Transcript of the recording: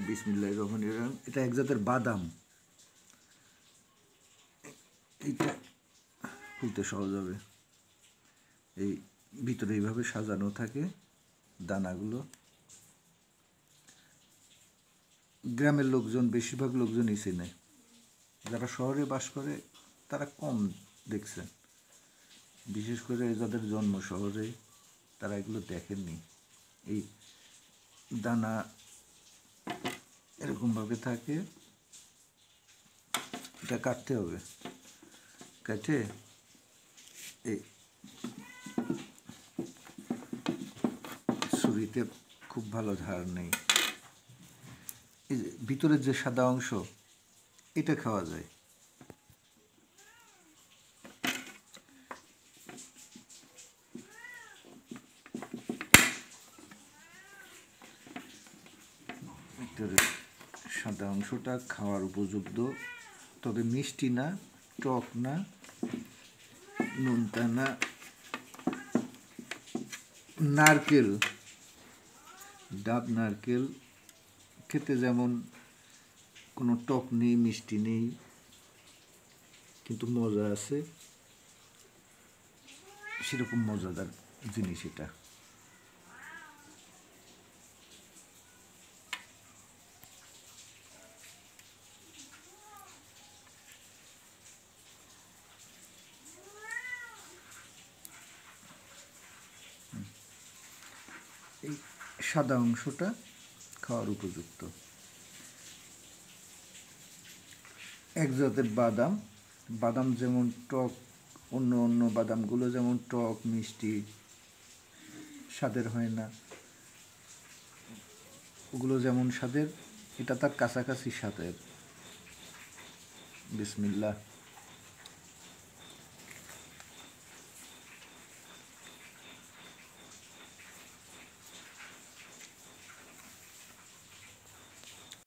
বিসমিল্লাহির রহমানির রহিম। এটা এক জাতের বাদাম। এইটা খুলতে সহজ হবে। এই ভিতরে এইভাবে সাজানো থাকে দানাগুলো। গ্রামের লোকজন, বেশিরভাগ লোকজনই চেনে। যারা শহরে বাস করে তারা কম দেখছেন, বিশেষ করে যাদের জন্ম শহরে তারা এগুলো দেখেননি। এই দানা এরকমভাবে থাকে, এটা কাটতে হবে। কেটে এই ছুরিতে খুব ভালো ধার নেই। এই যে ভিতরের যে সাদা অংশ, এটা খাওয়া যায়। ভিতরের সাদা অংশটা খাওয়ার উপযুক্ত, তবে মিষ্টি না, টক না, নোনতা না। নারকেল, ডাব নারকেল খেতে যেমন কোনো টক নেই, মিষ্টি নেই, কিন্তু মজা আছে, সেরকম মজাদার জিনিস এটা। এই সাদা অংশটা খাওয়ার উপযুক্ত। এক জাতের বাদাম। বাদাম যেমন টক, অন্য অন্য বাদামগুলো যেমন টক মিষ্টি স্বাদের হয় না, ওগুলো যেমন স্বাদের, এটা তার কাছাকাছি স্বাদের। বিসমিল্লাহ।